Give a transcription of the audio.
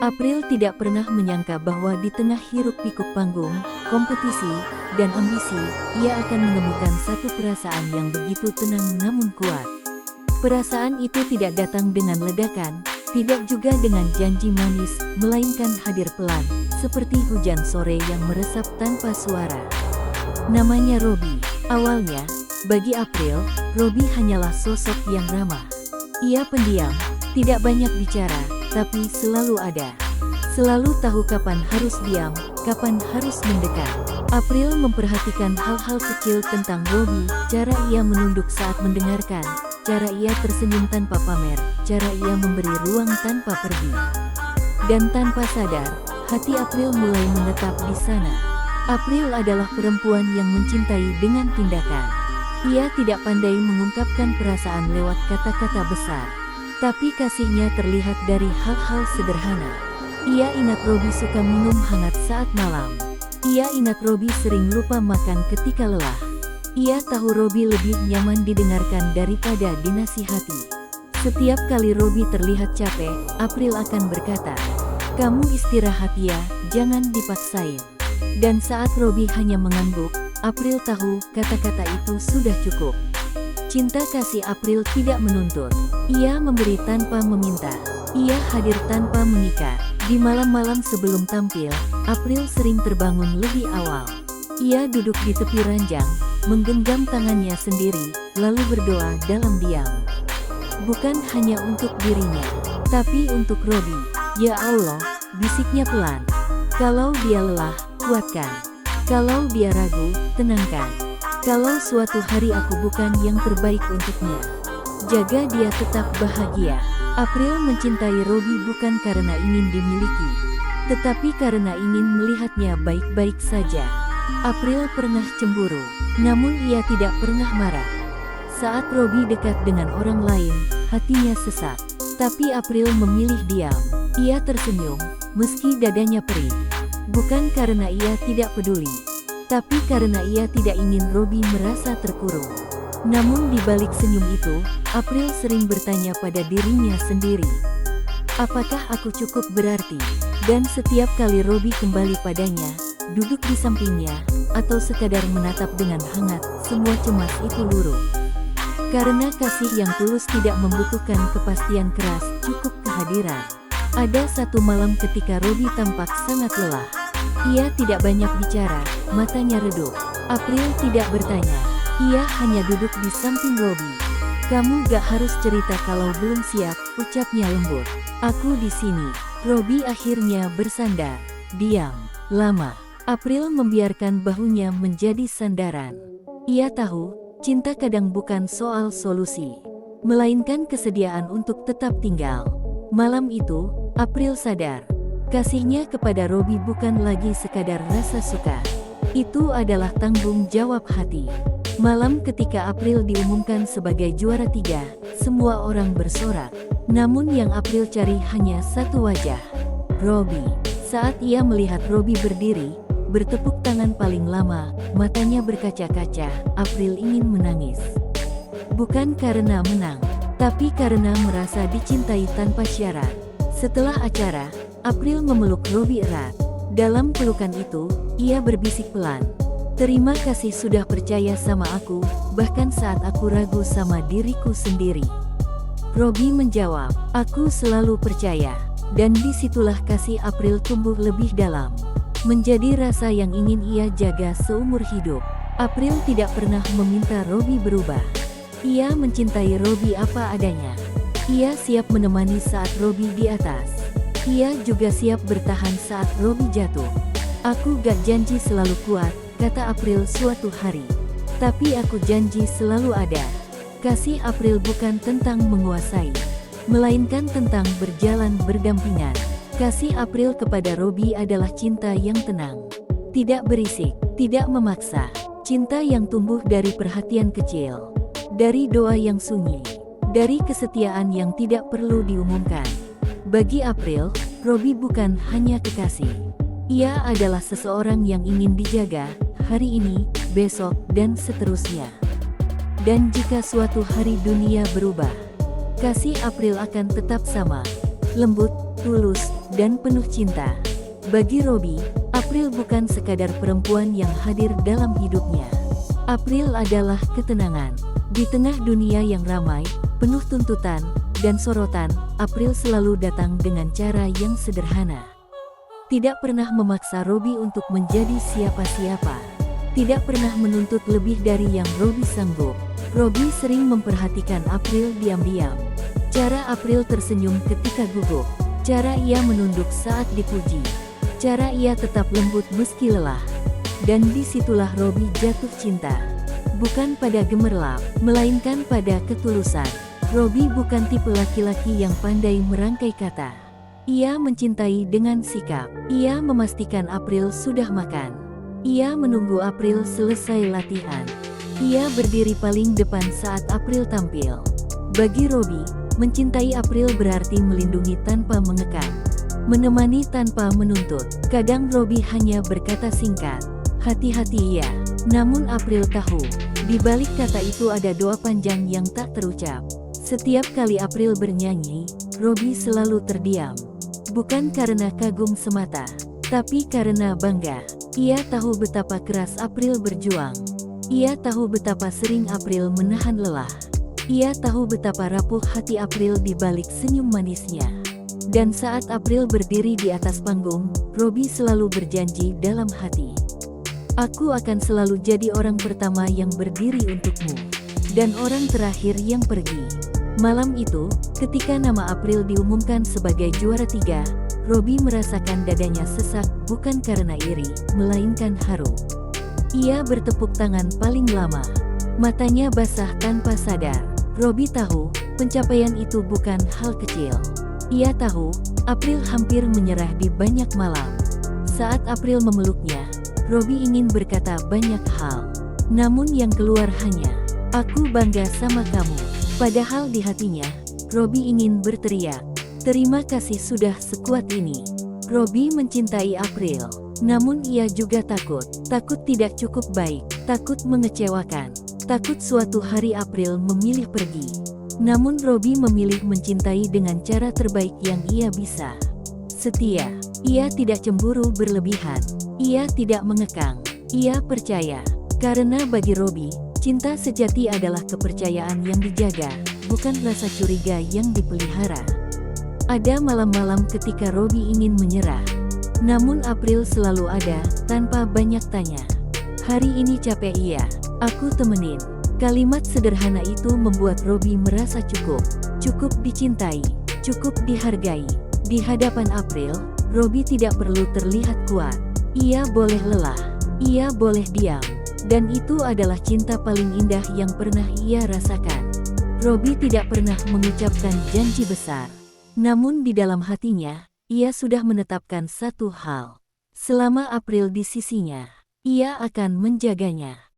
April tidak pernah menyangka bahwa di tengah hiruk-pikuk panggung, kompetisi, dan ambisi, ia akan menemukan satu perasaan yang begitu tenang namun kuat. Perasaan itu tidak datang dengan ledakan, tidak juga dengan janji manis, melainkan hadir pelan, seperti hujan sore yang meresap tanpa suara. Namanya Robby. Awalnya, bagi April, Robby hanyalah sosok yang ramah. Ia pendiam, tidak banyak bicara, tapi selalu ada. Selalu tahu kapan harus diam, kapan harus mendekat. April memperhatikan hal-hal kecil tentang Robby, cara ia menunduk saat mendengarkan, cara ia tersenyum tanpa pamer, cara ia memberi ruang tanpa pergi. Dan tanpa sadar, hati April mulai menetap di sana. April adalah perempuan yang mencintai dengan tindakan. Ia tidak pandai mengungkapkan perasaan lewat kata-kata besar, tapi kasihnya terlihat dari hal-hal sederhana. Ia ingat Robby suka minum hangat saat malam. Ia ingat Robby sering lupa makan ketika lelah. Ia tahu Robby lebih nyaman didengarkan daripada dinasihati. Setiap kali Robby terlihat capek, April akan berkata, "Kamu istirahat ya, jangan dipaksain." Dan saat Robby hanya mengangguk, April tahu kata-kata itu sudah cukup. Cinta kasih April tidak menuntut. Ia memberi tanpa meminta. Ia hadir tanpa mengikat. Di malam-malam sebelum tampil, April sering terbangun lebih awal. Ia duduk di tepi ranjang, menggenggam tangannya sendiri, lalu berdoa dalam diam. Bukan hanya untuk dirinya, tapi untuk Robby. "Ya Allah," bisiknya pelan. "Kalau dia lelah, kuatkan. Kalau dia ragu, tenangkan. Kalau suatu hari aku bukan yang terbaik untuknya, jaga dia tetap bahagia." April mencintai Robby bukan karena ingin dimiliki, tetapi karena ingin melihatnya baik-baik saja. April pernah cemburu, namun ia tidak pernah marah. Saat Robby dekat dengan orang lain, hatinya sesak. Tapi April memilih diam. Ia tersenyum, meski dadanya perih. Bukan karena ia tidak peduli, tapi karena ia tidak ingin Robby merasa terkurung. Namun di balik senyum itu, April sering bertanya pada dirinya sendiri, apakah aku cukup berarti? Dan setiap kali Robby kembali padanya, duduk di sampingnya, atau sekadar menatap dengan hangat, semua cemas itu luruh. Karena kasih yang tulus tidak membutuhkan kepastian keras, cukup kehadiran. Ada satu malam ketika Robby tampak sangat lelah. Ia tidak banyak bicara, matanya redup. April tidak bertanya. Ia hanya duduk di samping Robby. "Kamu gak harus cerita kalau belum siap," ucapnya lembut. "Aku di sini." Robby akhirnya bersandar. Diam. Lama. April membiarkan bahunya menjadi sandaran. Ia tahu, cinta kadang bukan soal solusi, melainkan kesediaan untuk tetap tinggal. Malam itu, April sadar, kasihnya kepada Robby bukan lagi sekadar rasa suka. Itu adalah tanggung jawab hati. Malam ketika April diumumkan sebagai juara 3, semua orang bersorak. Namun yang April cari hanya satu wajah, Robby. Saat ia melihat Robby berdiri, bertepuk tangan paling lama, matanya berkaca-kaca, April ingin menangis. Bukan karena menang, tapi karena merasa dicintai tanpa syarat. Setelah acara, April memeluk Robby erat. Dalam pelukan itu, ia berbisik pelan, "Terima kasih sudah percaya sama aku, bahkan saat aku ragu sama diriku sendiri." Robby menjawab, "Aku selalu percaya." Dan disitulah kasih April tumbuh lebih dalam, menjadi rasa yang ingin ia jaga seumur hidup. April tidak pernah meminta Robby berubah. Ia mencintai Robby apa adanya. Ia siap menemani saat Robby di atas. Ia juga siap bertahan saat Robby jatuh. "Aku gak janji selalu kuat," kata April suatu hari. "Tapi aku janji selalu ada." Kasih April bukan tentang menguasai, melainkan tentang berjalan berdampingan. Kasih April kepada Robby adalah cinta yang tenang. Tidak berisik, tidak memaksa. Cinta yang tumbuh dari perhatian kecil. Dari doa yang sunyi. Dari kesetiaan yang tidak perlu diumumkan. Bagi April, Robby bukan hanya kekasih. Ia adalah seseorang yang ingin dijaga, hari ini, besok, dan seterusnya. Dan jika suatu hari dunia berubah, kasih April akan tetap sama. Lembut, tulus, dan penuh cinta. Bagi Robby, April bukan sekadar perempuan yang hadir dalam hidupnya. April adalah ketenangan. Di tengah dunia yang ramai, penuh tuntutan, dan sorotan, April selalu datang dengan cara yang sederhana. Tidak pernah memaksa Robby untuk menjadi siapa-siapa. Tidak pernah menuntut lebih dari yang Robby sanggup. Robby sering memperhatikan April diam-diam. Cara April tersenyum ketika gugup. Cara ia menunduk saat dipuji. Cara ia tetap lembut meski lelah. Dan disitulah Robby jatuh cinta. Bukan pada gemerlap, melainkan pada ketulusan. Robby bukan tipe laki-laki yang pandai merangkai kata. Ia mencintai dengan sikap. Ia memastikan April sudah makan. Ia menunggu April selesai latihan. Ia berdiri paling depan saat April tampil. Bagi Robby, mencintai April berarti melindungi tanpa mengekang. Menemani tanpa menuntut. Kadang Robby hanya berkata singkat, "Hati-hati ya." Namun April tahu, di balik kata itu ada doa panjang yang tak terucap. Setiap kali April bernyanyi, Robby selalu terdiam. Bukan karena kagum semata, tapi karena bangga. Ia tahu betapa keras April berjuang. Ia tahu betapa sering April menahan lelah. Ia tahu betapa rapuh hati April di balik senyum manisnya. Dan saat April berdiri di atas panggung, Robby selalu berjanji dalam hati, "Aku akan selalu jadi orang pertama yang berdiri untukmu, dan orang terakhir yang pergi." Malam itu, ketika nama April diumumkan sebagai juara 3, Robby merasakan dadanya sesak bukan karena iri, melainkan haru. Ia bertepuk tangan paling lama. Matanya basah tanpa sadar. Robby tahu, pencapaian itu bukan hal kecil. Ia tahu, April hampir menyerah di banyak malam. Saat April memeluknya, Robby ingin berkata banyak hal. Namun yang keluar hanya, "Aku bangga sama kamu." Padahal di hatinya, Robby ingin berteriak, "Terima kasih sudah sekuat ini." Robby mencintai April, namun ia juga takut. Takut tidak cukup baik, takut mengecewakan, takut suatu hari April memilih pergi. Namun Robby memilih mencintai dengan cara terbaik yang ia bisa. Setia. Ia tidak cemburu berlebihan. Ia tidak mengekang. Ia percaya. Karena bagi Robby, cinta sejati adalah kepercayaan yang dijaga, bukan rasa curiga yang dipelihara. Ada malam-malam ketika Robby ingin menyerah. Namun April selalu ada, tanpa banyak tanya. "Hari ini capek iya, aku temenin." Kalimat sederhana itu membuat Robby merasa cukup. Cukup dicintai, cukup dihargai. Di hadapan April, Robby tidak perlu terlihat kuat. Ia boleh lelah, ia boleh diam. Dan itu adalah cinta paling indah yang pernah ia rasakan. Robby tidak pernah mengucapkan janji besar. Namun di dalam hatinya, ia sudah menetapkan satu hal. Selama April di sisinya, ia akan menjaganya.